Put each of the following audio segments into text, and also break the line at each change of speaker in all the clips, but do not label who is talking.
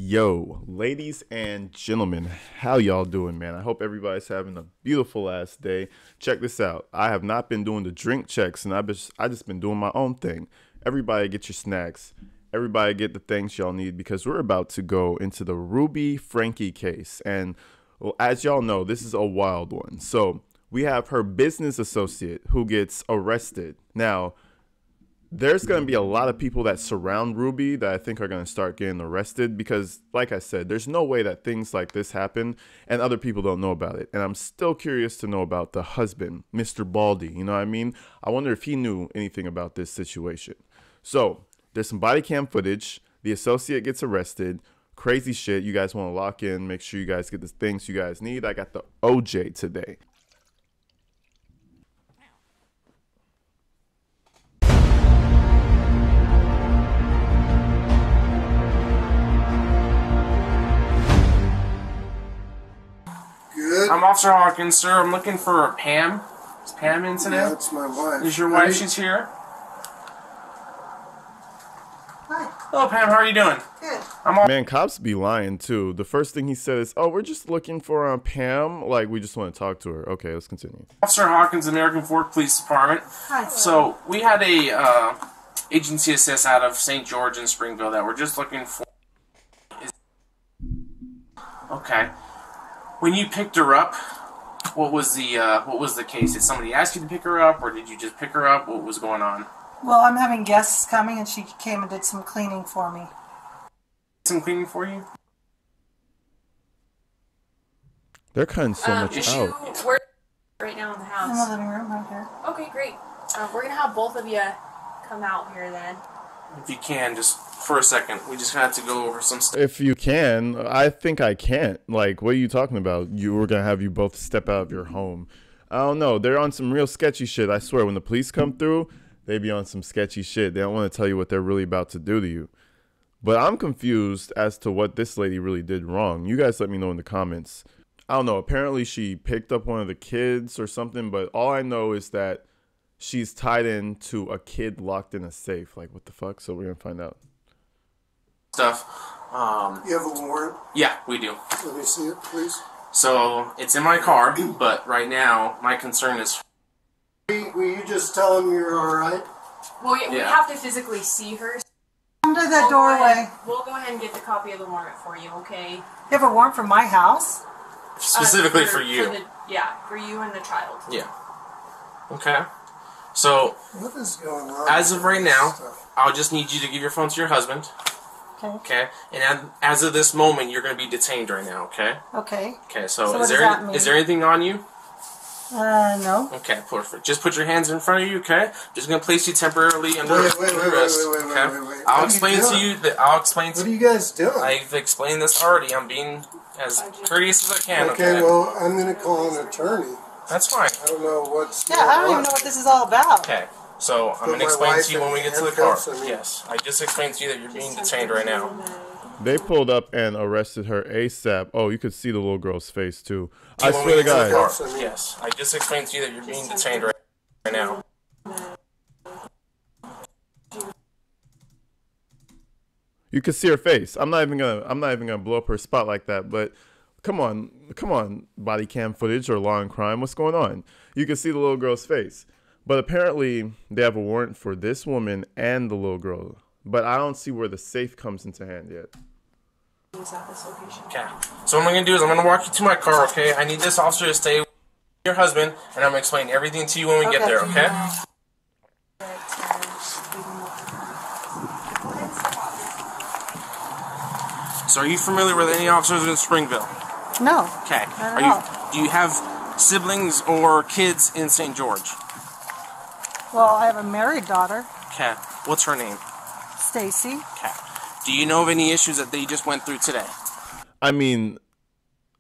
Yo, ladies and gentlemen, how y'all doing, man? I hope everybody's having a beautiful ass day. Check this out. I have not been doing the drink checks, and I just been doing my own thing. Everybody get your snacks. Everybody get the things y'all need because we're about to go into the Ruby Franke case. And well, as y'all know, this is a wild one. So we have her business associate who gets arrested. Now, there's going to be a lot of people that surround Ruby that I think are going to start getting arrested because, like I said, there's no way that things like this happen and other people don't know about it. And I'm still curious to know about the husband, Mr. Baldy. You know what I mean? I wonder if he knew anything about this situation. So there's some body cam footage. The associate gets arrested. Crazy shit. You guys want to lock in. Make sure you guys get the things you guys need. I got the OJ today.
Good.
I'm Officer Hawkins, sir. I'm looking for Pam. Is Pam in today?
Yeah, that's my wife.
Is your wife? She's here.
Hi.
Hello, Pam. How are you doing?
Good.
Man, cops be lying too. The first thing he said is, "Oh, we're just looking for Pam. Like, we just want to talk to her." Okay, let's continue.
Officer Hawkins, American Fork Police Department.
Hi.
So we had a agency assist out of St. George in Springville that we're just looking for. Okay. When you picked her up, what was the case? Did somebody ask you to pick her up, or did you just pick her up? What was going on?
Well, I'm having guests coming, and she came and did some cleaning for me.
Some cleaning for you?
They're cutting so much out.
We're right now in the
In
house.
the living room right here.
Okay, great. We're gonna have both of you come out here then.
If you can, just for a second. We just have to go over some stuff.
If you can, I think I can't. Like, what are you talking about? You were gonna have you both step out of your home. I don't know. They're on some real sketchy shit. I swear, when the police come through, they be on some sketchy shit. They don't want to tell you what they're really about to do to you. But I'm confused as to what this lady really did wrong. You guys let me know in the comments. I don't know. Apparently, she picked up one of the kids or something. But all I know is that she's tied into a kid locked in a safe. Like, what the fuck? So we're gonna find out.
Stuff.
You have a warrant?
Yeah, we do.
Let me see it, please.
So it's in my car, but right now my concern is.
Will you just tell him you're all right?
Well, we
Yeah.
have to physically see her.
Come to that doorway.
We'll go ahead and get the copy of the warrant for you, okay?
You have a warrant for my house?
Specifically for you.
For you and the child.
Yeah. Okay. So
What is going on?
as of right now,
Stuff.
I'll just need you to give your phone to your husband.
Okay.
Okay. And as of this moment, you're going to be detained right now. Okay.
Okay.
Okay.
So
So,
what
is
does
there
that mean?
is there anything on you?
No.
Okay. Perfect. Just put your hands in front of you. Okay. Just going to place you temporarily under
Wait,
arrest.
wait,
Okay.
wait.
I'll
What are
explain
you
to
doing?
you that I'll explain
What
to
are you guys doing?
I've explained this already. I'm being as courteous as I can.
Okay, well, I'm going to call an attorney.
That's fine.
I don't know what's
Yeah,
going
I don't even
on.
know what this is all about.
Okay. So I'm going to
my
explain
wife
to you when we
in
get to the car.
handcuffs, I mean-
Yes. I just explained to you that you're being detained right now.
They pulled up and arrested her ASAP. Oh, you could see the little girl's face too. I
When we
swear to
get the
God.
car. Yes. I just explained to you that you're being detained right now.
You could see her face. I'm not even gonna blow up her spot like that. But come on, body cam footage or law and crime. What's going on? You can see the little girl's face. But apparently they have a warrant for this woman and the little girl. But I don't see where the safe comes into hand yet.
Okay. So what I'm going to do is I'm going to walk you to my car, okay? I need this officer to stay with your husband, and I'm going to explain everything to you when we get
Okay.
there, okay? So are you familiar with any officers in Springville?
No.
Okay.
Not at all.
Do you have siblings or kids in St. George?
Well, I have a married daughter,
Okay. What's her name?
Stacy.
Okay. Do you know of any issues that they just went through today?
I mean,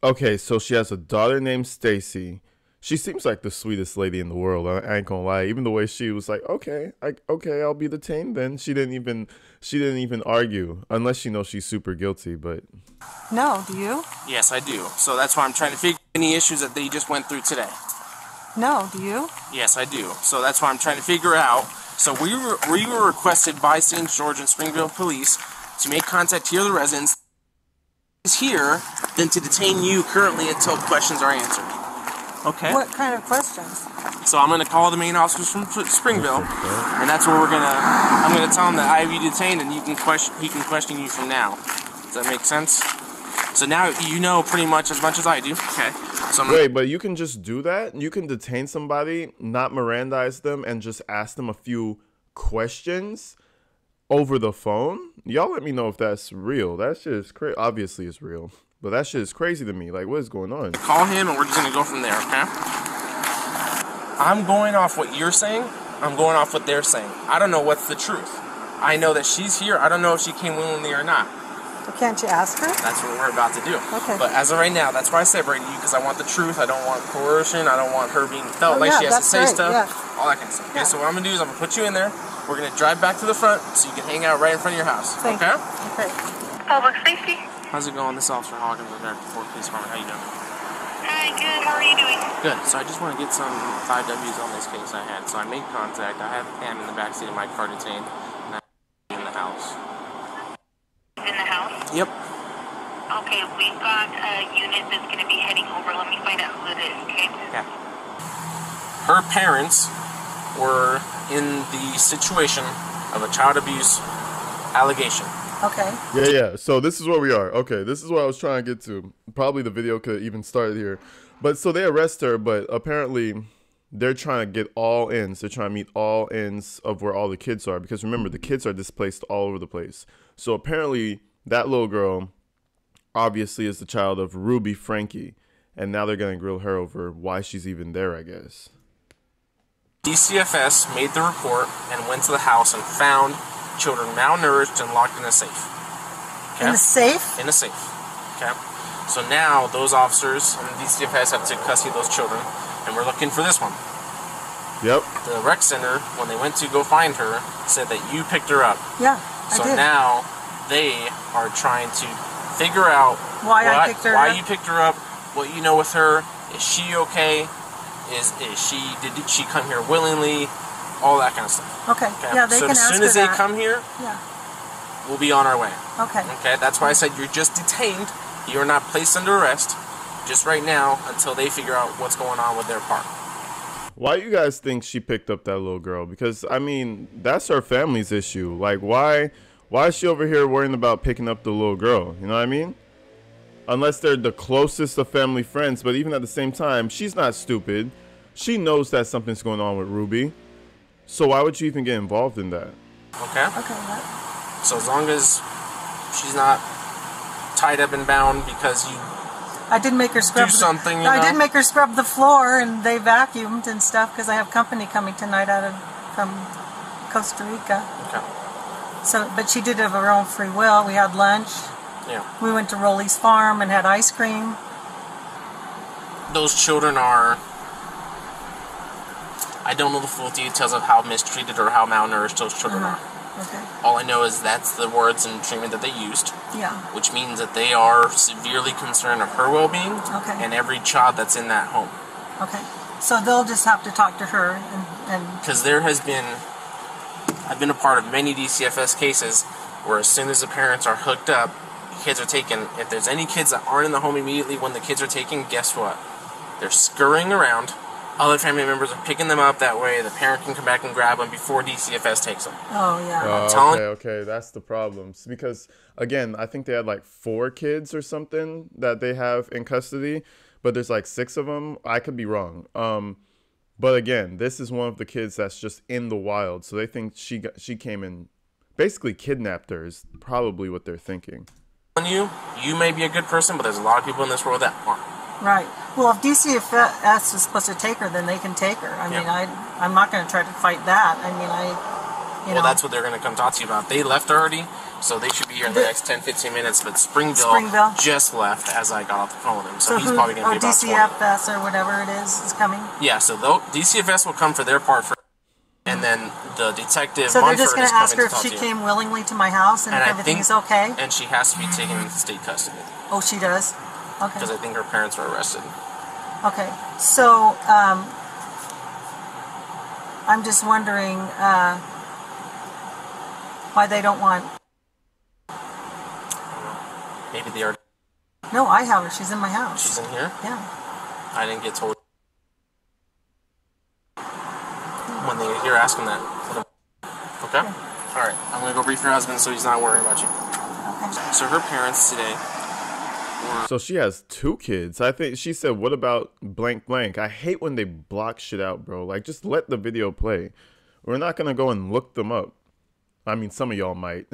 okay, so she has a daughter named Stacy. She seems like the sweetest lady in the world. I ain't gonna lie. Even the way she was like, okay, I'll be detained then. She didn't even argue unless she knows she's super guilty. But
No, do you?
Yes, I do. So that's why I'm trying to figure out any issues that they just went through today.
No, do you?
Yes, I do. So that's why I'm trying to figure out. So we were requested by St. George and Springville Police to make contact here, the residents. is here than to detain you currently until questions are answered. Okay?
What kind of questions?
So I'm gonna call the main officers from Springville, and that's where I'm gonna tell him that I have you detained, and he can question you from now. Does that make sense? So now you know pretty much as I do. Okay. So
Wait, but you can just do that? You can detain somebody, not Mirandize them, and just ask them a few questions over the phone? Y'all let me know if that's real. That shit is crazy. Obviously it's real. But that shit is crazy to me. Like, what is going on?
Call him, and we're just gonna go from there, okay? I'm going off what you're saying. I'm going off what they're saying. I don't know what's the truth. I know that she's here. I don't know if she came willingly or not.
Well, can't you ask her?
That's what we're about to do.
Okay.
But as of right now, that's why I separated you, because I want the truth. I don't want coercion. I don't want her being felt like she has to say stuff.
Yeah.
All that kind of stuff. Okay, so what I'm going to do is I'm going to put you in there. We're going to drive back to the front so you can hang out right in front of your house.
Thank
okay?
you. Okay.
Public safety.
How's it going? This is Officer Hawkins with American Ford Police Department. How you doing?
Hi, good. How are you doing?
Good. So I just want to get some 5Ws on this case I had. So I made contact. I have Pam in the backseat of my car detained. And I'm in the house.
In the house?
Yep.
Okay, we've got a unit that's going to be heading over. Let me find out who it is, okay?
Yeah. Her parents were in the situation of a child abuse allegation.
Okay.
Yeah. So this is where we are. Okay, this is what I was trying to get to. Probably the video could even start here. But so they arrest her, but apparently they're trying to get all ends. They're trying to meet all ends of where all the kids are. Because remember, the kids are displaced all over the place. So apparently that little girl obviously is the child of Ruby Frankie. And now they're going to grill her over why she's even there, I guess.
DCFS made the report and went to the house and found children malnourished and locked in a safe. Okay?
In the safe?
In a safe. Okay? So now those officers and the DCFS have taken custody of those children, and we're looking for this one.
Yep.
The rec center, when they went to go find her, said that you picked her up.
Yeah, I
So
did.
now they are trying to figure out
Why I picked her
why
up.
you picked her up, what you know with her. Is she okay? Did she come here willingly? All that kind of stuff.
Okay.
Okay?
Yeah, they
so
can
as
ask
soon
her
as they
that.
come here,
Yeah.
we'll be on our way.
Okay.
Okay, that's why I said you're just detained. You're not placed under arrest just right now until they figure out what's going on with their part.
Why you guys think she picked up that little girl? Because, I mean, that's her family's issue. Like, why is she over here worrying about picking up the little girl? You know what I mean? Unless they're the closest of family friends. But even at the same time, she's not stupid. She knows that something's going on with Ruby. So why would you even get involved in that?
Okay?
Okay.
So as long as she's not tied up and bound because you...
I did make her scrub.
Do something, you
I
know?
did make her scrub the floor, and they vacuumed and stuff because I have company coming tonight from Costa Rica.
Okay.
So, but she did it of her own free will. We had lunch.
Yeah.
We went to Rolly's farm and had ice cream.
Those children are... I don't know the full details of how mistreated or how malnourished those children are.
Okay.
All I know is that's the words and treatment that they used,
Yeah.
which means that they are severely concerned of her well-being
Okay.
and every child that's in that home.
Okay. So they'll just have to talk to her and
Because I've been a part of many DCFS cases where as soon as the parents are hooked up, kids are taken. If there's any kids that aren't in the home immediately when the kids are taken, guess what? They're scurrying around. Other family members are picking them up that way. The parent can come back and grab them before DCFS takes them.
oh yeah.
telling-
Okay, that's the problem. Because, again, I think they had like 4 kids or something that they have in custody, but there's like 6 of them. I could be wrong. But again, this is one of the kids that's just in the wild. So they think she came and basically kidnapped her is probably what they're thinking.
You may be a good person, but there's a lot of people in this world that aren't.
Right. Well, if DCFS is supposed to take her, then they can take her. I mean, I'm not going to try to fight that. I mean, you know.
Well, that's what they're going to come talk to you about. They left already, so they should be here in the next 10, 15 minutes. But Springville just left as I got off the phone with him. So he's probably going to be about 20.
DCFS or whatever it is coming?
Yeah, so DCFS will come for their part first, and then the detective
So they're
Munford
just going
is
to ask
coming
her
to
if
talk
she
to you.
came willingly to my house and
And
if
I
everything
think-
is okay?
And she has to be taken into state custody
Oh, she does? Okay.
because I think her parents were arrested.
Okay. So, I'm just wondering why they don't want...
Maybe they are
No, I have her. She's in my house.
She's in here?
Yeah.
I didn't get told. When they get here, ask him that. Okay? Alright, I'm gonna go brief your husband so he's not worrying about you.
Okay.
So her parents today were...
So she has 2 kids. I think she said, what about blank blank? I hate when they block shit out, bro. Like, just let the video play. We're not going to go and look them up. I mean, some of y'all might.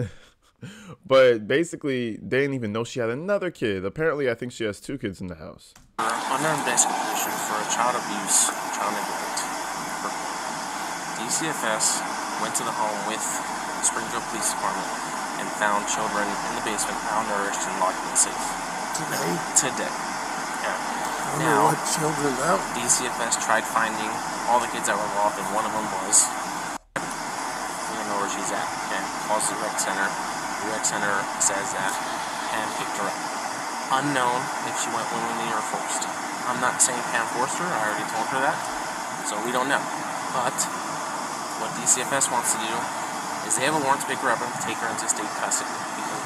But basically, they didn't even know she had another kid. Apparently, I think she has 2 kids in the house.
Under investigation for child abuse, child neglect. DCFS went to the home with the Springfield Police Department and found children in the basement, malnourished and locked in the safe. Today. Yeah.
I wonder
Now,
what children that was.
DCFS tried finding all the kids that were involved, and one of them was. We don't know where she's at. Okay. Calls the rec center. The rec center says that Pam picked her up. Unknown if she went willingly or forced. I'm not saying Pam forced her. I already told her that. So we don't know. But what DCFS wants to do is they have a warrant to pick her up and take her into state custody.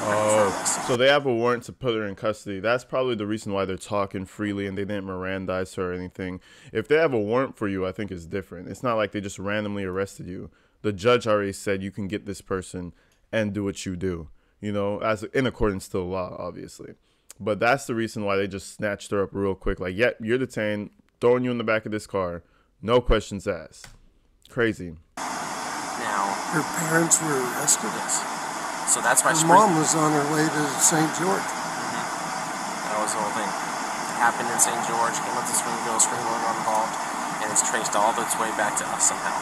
Oh, so they have a warrant to put her in custody. That's probably the reason why they're talking freely and they didn't Mirandize her or anything. If they have a warrant for you, I think it's different. It's not like they just randomly arrested you. The judge already said you can get this person and do what you do, you know, as in accordance to the law, obviously. But that's the reason why they just snatched her up real quick. Like, yep, you're detained, throwing you in the back of this car. No questions asked. Crazy.
Now,
Her parents were arrested.
yes. So that's why
Her mom was on her way to St. George.
That was the whole thing. It happened in St. George, came up to Springfield, Springfield got involved, and it's traced all its way back to us somehow.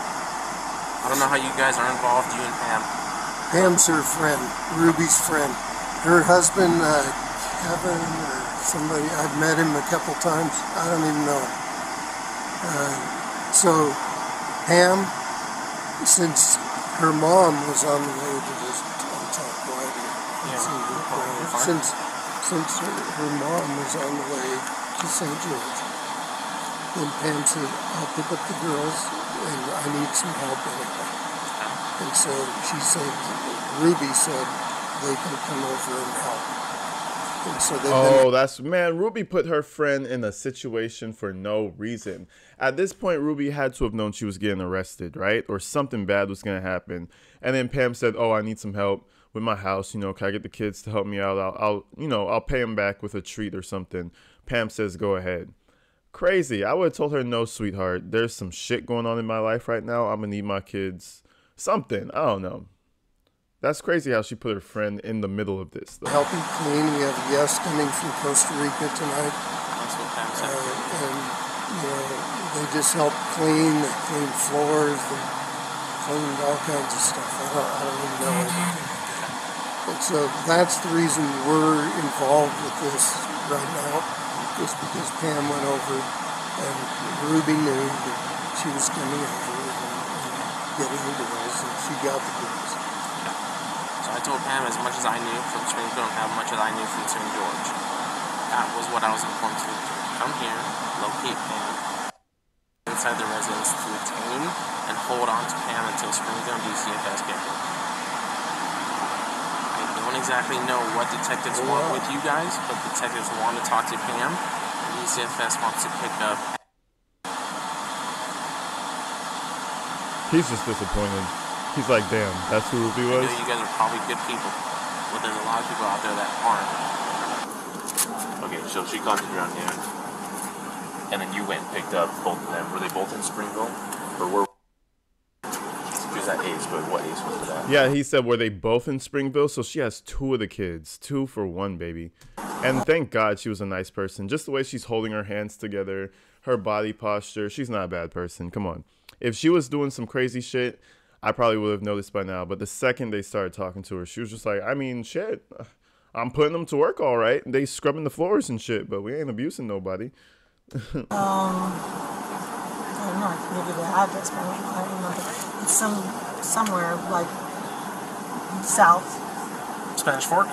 I don't know how you guys are involved, you and Pam.
Pam's her friend, Ruby's friend. Her husband, Kevin or somebody, I've met him a couple times. I don't even know him. So Pam, since her mom was on the way to this, I'll talk wider. Since her mom was on the way to St. George, then Pam said, I'll pick up the girls and I need some help anyway. And so she said, Ruby said they can come over and help. And so
that's, man, Ruby put her friend in a situation for no reason. At this point, Ruby had to have known she was getting arrested, right? Or something bad was going to happen. And then Pam said, oh, I need some help with my house. You know, can I get the kids to help me out? I'll pay them back with a treat or something. Pam says, go ahead. Crazy. I would have told her, no, sweetheart. There's some shit going on in my life right now. I'm going to need my kids. Something. I don't know. That's crazy how she put her friend in the middle of this, though.
helping clean. We have guests coming from Costa Rica tonight.
That's what Pam said.
And, you know, they just help clean. They clean floors. They cleaned all kinds of stuff. I don't even know anything. And so that's the reason we're involved with this right now, just because Pam went over and Ruby knew that she was coming over and getting the girls, and she got the girls.
So I told Pam as much as I knew from Springfield and how much as I knew from St. George. That was what I was informed to do. Come here, locate Pam inside the residence to detain and hold on to Pam until Springfield and DCFS get her. I don't exactly know what detectives want with you guys, but detectives want to talk to Pam, and DCFS wants to pick up.
He's just disappointed. He's like, damn, that's who Ruby
I
was?
know you guys are probably good people, but there's a lot of people out there that aren't.
Okay, so she contacted you around noon, and then you went and picked up both of them. Were they both in Springville? Or were... She was at Ace, but what Ace was that?
Yeah, he said, were they both in Springville? So she has 2 of the kids. 2 for 1, baby. And thank God she was a nice person. Just the way she's holding her hands together, her body posture. She's not a bad person. Come on. If she was doing some crazy shit, I probably would have noticed by now. But the second they started talking to her, she was just like, I mean, shit. I'm putting them to work all right. They scrubbing the floors and shit, but we ain't abusing nobody.
I don't know, I can give you the address, but I don't remember. It's somewhere like south.
Spanish Fork?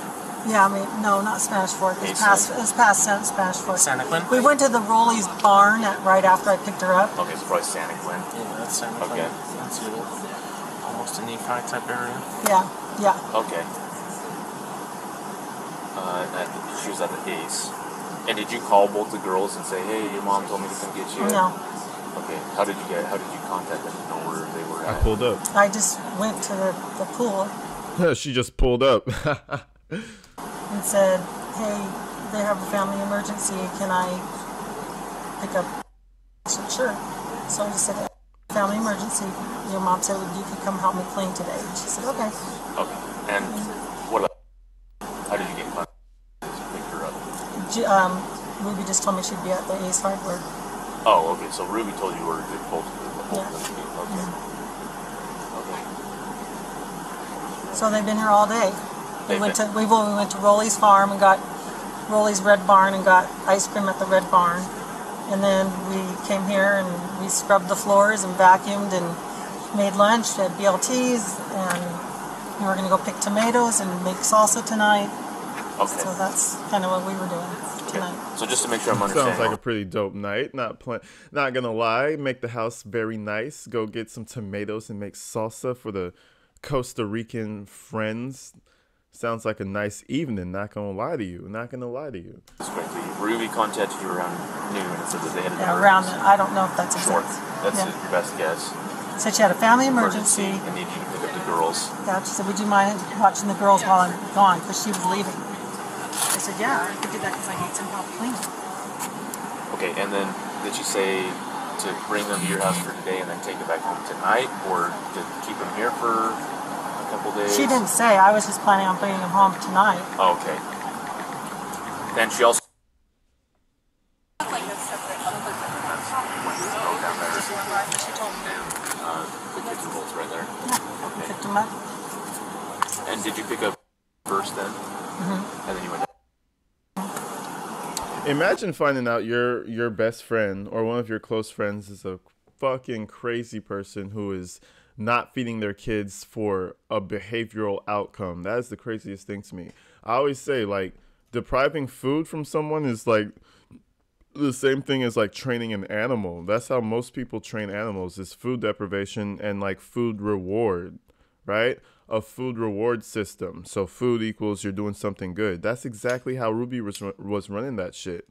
Yeah, I mean, no, not Spanish Fork. It's past Spanish Fork.
Santa Quinn?
We went to the Rollies barn right after I picked her up.
Okay, so probably Santa Quinn.
Yeah, that's Santa Quinn.
Okay.
That's almost a Nephi type area.
Yeah.
Okay. She was at the Ace. And did you call both the girls and say, "Hey, your mom told me to come get you"?
No.
Okay. How did you contact them to know where they were
I
at?
pulled up.
I just went to the pool
She just pulled up.
and said, "Hey, they have a family emergency. Can I pick up?" I said, "Sure." So I just said, "Family emergency. Your mom said you could come help me clean today." And she said, "Okay."
Okay. And what about? How did you get in contact to pick her up?
Ruby just told me she'd be at the Ace Hardware.
Oh, okay. So Ruby told you where both of them.
Yeah.
Okay. Okay.
So they've been here all day. We
They've
went
been-
to Rolly's farm and got Rolly's Red Barn and got ice cream at the Red Barn. And then we came here and we scrubbed the floors and vacuumed and made lunch at BLT's, and we were going to go pick tomatoes and make salsa tonight.
Okay.
So that's kind of what we were doing tonight.
So just to make sure I'm understanding.
Sounds like a pretty dope night. Not gonna lie. Make the house very nice. Go get some tomatoes and make salsa for the Costa Rican friends. Sounds like a nice evening. Not gonna lie to you.
quickly, Ruby contacted you around noon and said that they had an
Yeah,
emergency.
around, I don't know if that's
North.
exact.
That's
Yeah.
your best guess.
Said she had a family emergency.
And needed you to pick up the girls.
Yeah, she said, "Would you mind watching the girls while I'm gone?" Because she was leaving. I said, "Yeah, I could do that because I need some help cleaning."
Okay, and then did she say to bring them to your house for today and then take it back home tonight, or to keep them here for a couple days?
She didn't say. I was just planning on bringing them home tonight.
Oh, okay. Then she also. The kids are both right there. Okay.
Picked them up.
And did you pick up first then? Mm-hmm. And then you went down.
Imagine finding out your best friend or one of your close friends is a fucking crazy person who is not feeding their kids for a behavioral outcome. That is the craziest thing to me. I always say, like, depriving food from someone is like the same thing as like training an animal. That's how most people train animals, is food deprivation and like food reward, right? A food reward system. So food equals you're doing something good. That's exactly how Ruby was running that shit.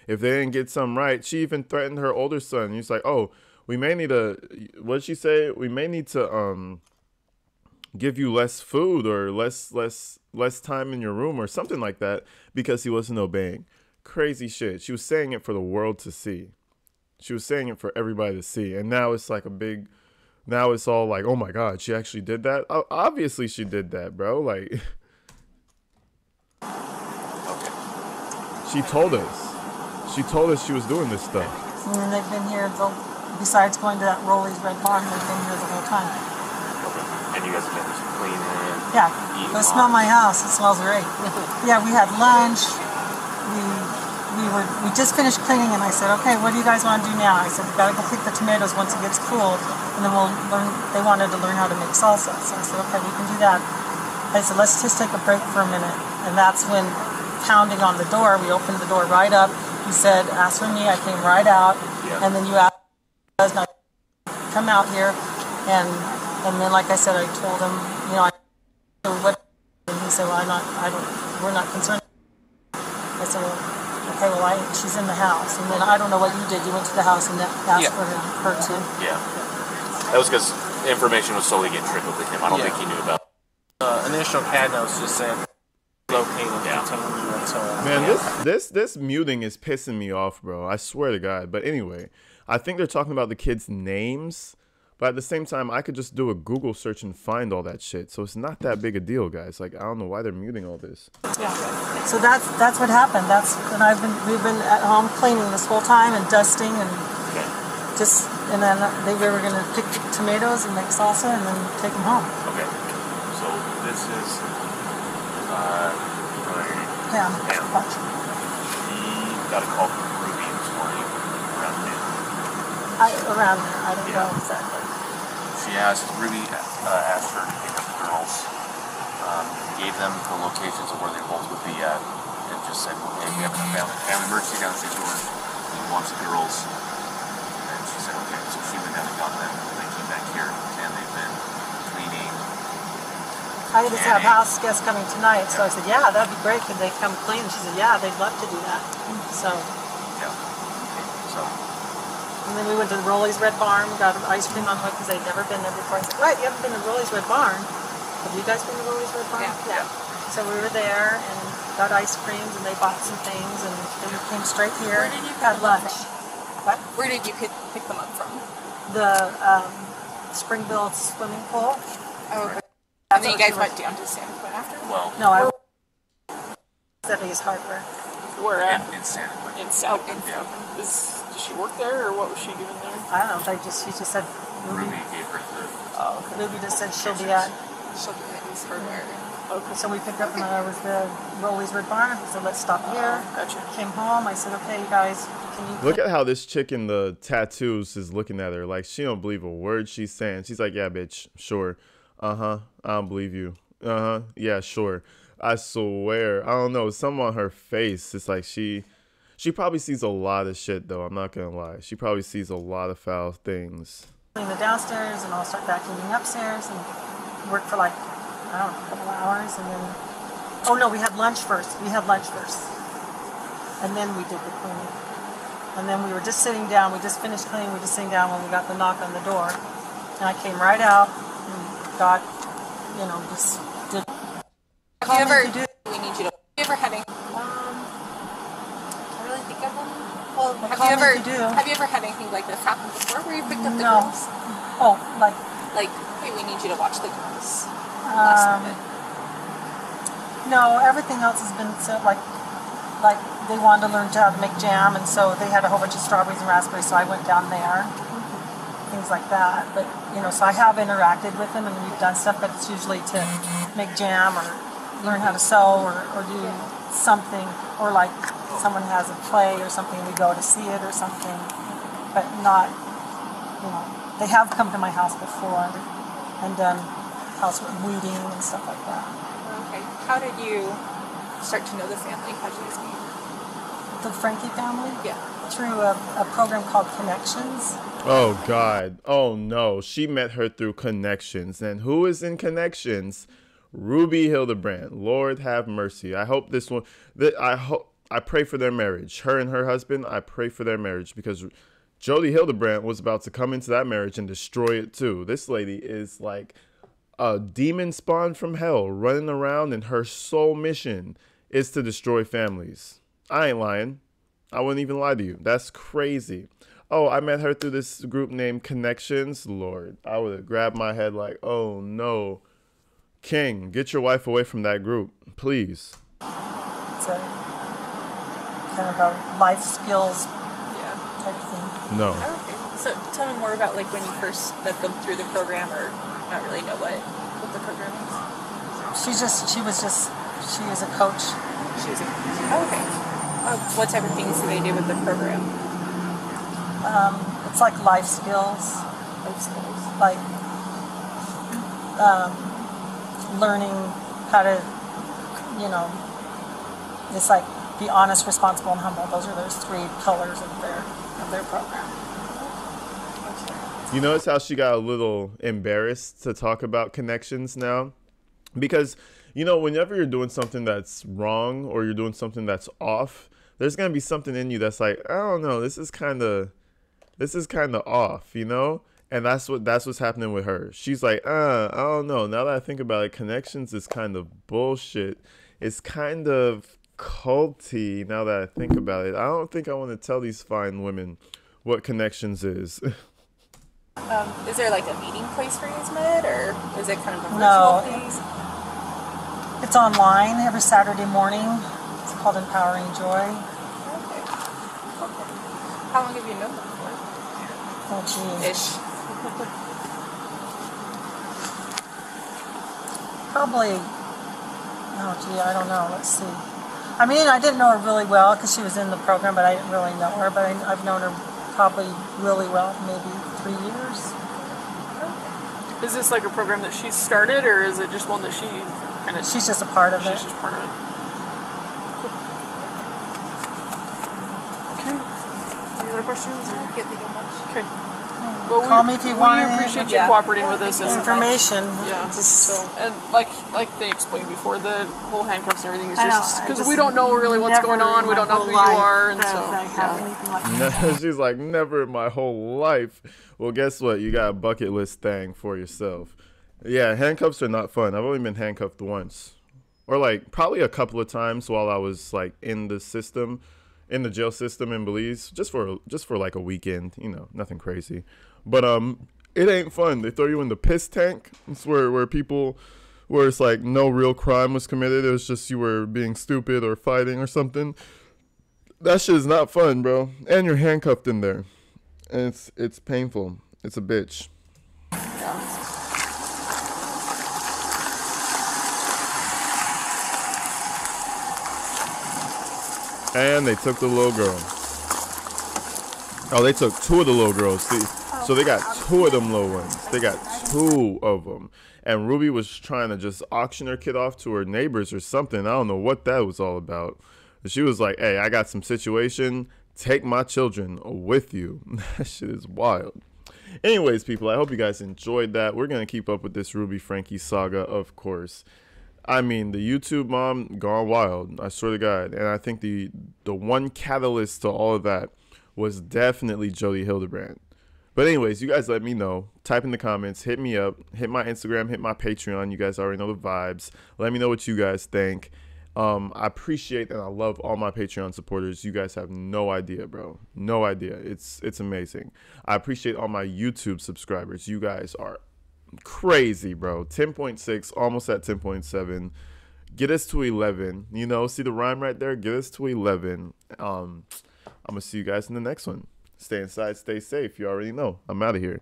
If they didn't get something right, she even threatened her older son. He's like, "Oh, we may need what'd she say? We may need to give you less food or less time in your room or something like that," because he wasn't obeying. Crazy shit. She was saying it for the world to see. She was saying it for everybody to see. And now it's like now it's all like, "Oh my God, she actually did that?" Obviously she did that, bro. Like,
Okay.
she told us. She told us she was doing this stuff.
And then they've been here, besides going to that Rolly's Red Barn, they've been here the whole time.
Okay. And you guys have been just cleaning.
Yeah,
eating
go smell
lots.
my house. It smells great. Yeah, we had lunch. We just finished cleaning, and I said, "Okay, what do you guys want to do now?" I said, "We gotta go pick the tomatoes once it gets cool, and then we'll learn." They wanted to learn how to make salsa, so I said, "Okay, we can do that." I said, "Let's just take a break for a minute," and that's when, pounding on the door, we opened the door right up. He said, "Ask for me." I came right out,
Yeah.
and then you asked, "Now come out here," and then, like I said, I told him, what, and he said, "Well, we're not concerned." I said, "Well, okay, she's in the house," and then I don't know what you did. You went to the house and asked
Yeah.
for her to.
Yeah. That was because information was slowly getting trickled to him. I don't
Yeah.
think he knew about.
Initial CAD notes just said locate and
Yeah.
continue until.
Man, this muting is pissing me off, bro. I swear to God. But anyway, I think they're talking about the kids' names. But at the same time, I could just do a Google search and find all that shit. So it's not that big a deal, guys. Like, I don't know why they're muting all this.
Yeah. So that's what happened. We've been at home cleaning this whole time and dusting and
Okay.
and then we were gonna pick tomatoes and make salsa and then take them home.
Okay. So this is.
Yeah.
Pam. He got a call from Ruby this morning around noon.
Around there, I don't know exactly.
She asked Ruby asked her to pick up the girls. Gave them the locations of where they both would be at, and just said, "Hey, we have a family emergency down St. George. He wants the girls." And she said, "Okay." So she went down and got them. They came back here, and they've been cleaning,
I just have house guests coming tonight, so I said, yeah, that'd be great. Could they come clean? And she said, yeah, they'd love to do that. So.
Yeah. Okay. So.
And then we went to the Rolly's Red Barn, got ice cream on hook because they'd never been there before. I said, right, you haven't been to Rolly's Red Barn. Have you guys been to Rolly's Red Barn?
Yeah.
So we were there and got ice creams, and they bought some things, and then we came straight here.
Where did you
had
pick them up
lunch?
from?
What?
Where did you pick them up from?
The Springville swimming pool.
Oh, okay.
That's
And then you
what
guys
she
went
was-
down to Santa Fe after?
Well,
No, I Stephanie's Hardware.
Where at?
in Santa Fe.
In Santa
Oh, in
Fe.
Yeah.
Does she work there, or what was she doing there?
I don't know. She just said
Ruby
Ruby.
gave her the.
Oh, okay.
Ruby just said she'll be at.
She'll be at his hardware.
Okay.
So we picked up another was the Rolly's Red Barn. So let's stop here.
Gotcha.
Came home. I said, okay, you guys, can you
Look at how this chick in the tattoos is looking at her. Like, she don't believe a word she's saying. She's like, yeah, bitch, sure. I don't believe you. Yeah, sure. I swear. I don't know. Something on her face. It's like she probably sees a lot of shit, though. I'm not going to lie. She probably sees a lot of foul things.
clean the downstairs, and I'll start vacuuming upstairs and work for like, I don't know, a couple hours, and then, oh no, we had lunch first. And then we did the cleaning. And then we were just sitting down. We just finished cleaning. We were just sitting down when we got the knock on the door. And I came right out and got, just did.
Have you ever,
Comment you do.
we need you to, have you ever had any, I really think of them. Well,
comment you do.
have you ever had anything like this happen before where you picked up the
No.
girls?
Oh, like,
Like, hey, we need you to watch the girls. Last minute.
no, everything else has been so like they wanted to learn how to make jam, and so they had a whole bunch of strawberries and raspberries, so I went down there, things like that. But so I have interacted with them, and we've done stuff, but it's usually to make jam or learn how to sew or do something, or like someone has a play or something, we go to see it or something, but not, they have come to my house before and done house weeding and stuff like that.
Okay. How did you start to know the family? How did you guys meet?
The Frankie family?
Yeah.
Through a program called Connections.
Oh, God. Oh, no. She met her through Connections. And who is in Connections? Ruby Hildebrand. Lord have mercy. I hope this one... I pray for their marriage. Her and her husband, I pray for their marriage, because Jody Hildebrand was about to come into that marriage and destroy it, too. This lady is like a demon spawn from hell running around, and her sole mission is to destroy families. I ain't lying. I wouldn't even lie to you. That's crazy. Oh, I met her through this group named Connections. Lord, I would have grabbed my head like, oh no. King, get your wife away from that group, please.
It's a kind of a life skills
Yeah.
type thing.
No.
Okay. So tell me more about like when you first met them through the program, or not really know what the program is.
She is a coach.
She's a, okay. What type of things do they do with the program?
It's like life skills,
Life skills.
like learning how to, it's like be honest, responsible, and humble. Those are those three pillars of their program.
You notice how she got a little embarrassed to talk about Connections now? Because, whenever you're doing something that's wrong or you're doing something that's off, there's going to be something in you that's like, I don't know, this is kind of off, And that's what's happening with her. She's like, I don't know. Now that I think about it, Connections is kind of bullshit. It's kind of culty now that I think about it. I don't think I want to tell these fine women what Connections is.
Is there like a meeting place for you guys met, or is it kind of a virtual
No.
place?
It's online every Saturday morning. It's called Empowering Joy.
Okay. How long have you known them for?
Oh, gee.
Ish.
Probably, I don't know. Let's see. I mean, I didn't know her really well because she was in the program, but I didn't really know her. But I've known her probably really well, maybe 3 years.
Is this like a program that she started, or is it just one that she kind of?
She's just a part of it.
She's just part of it. Cool. Okay. Any other questions?
I can't think of much.
Okay. But
Call me if you want
We
any
appreciate you
Yeah.
cooperating with us. And,
information.
yeah.
Just,
So, and like they explained before, the whole handcuffs and everything is
I know,
just
I
because
just
we don't know really what's
never
going on.
in
We
my
don't know
whole
who you
life
are, and
have
so
I have
yeah.
anything like that.
She's like, never in my whole life. Well, guess what? You got a bucket list thing for yourself. Yeah, handcuffs are not fun. I've only been handcuffed once. Or like probably a couple of times while I was like in the system, in the jail system in Belize, just for like a weekend, nothing crazy. But it ain't fun. They throw you in the piss tank. It's where people where it's like no real crime was committed. It was just you were being stupid or fighting or something. That shit is not fun, bro. And you're handcuffed in there. And it's painful. It's a bitch. And they took the little girl. Oh, they took two of the little girls. See, so they got two of them little ones. They got two of them. And Ruby was trying to just auction her kid off to her neighbors or something. I don't know what that was all about. She was like, hey, I got some situation. Take my children with you. That shit is wild. Anyways, people, I hope you guys enjoyed that. We're going to keep up with this Ruby Frankie saga, of course. I mean, the YouTube mom gone wild, I swear to God. And I think the one catalyst to all of that was definitely Jody Hildebrand. But anyways, you guys let me know. Type in the comments. Hit me up. Hit my Instagram. Hit my Patreon. You guys already know the vibes. Let me know what you guys think. I appreciate and I love all my Patreon supporters. You guys have no idea, bro. No idea. It's amazing. I appreciate all my YouTube subscribers. You guys are crazy, bro. 10.6, almost at 10.7. Get us to 11. See the rhyme right there? Get us to 11. I'm gonna see you guys in the next one. Stay inside, stay safe. You already know. I'm out of here.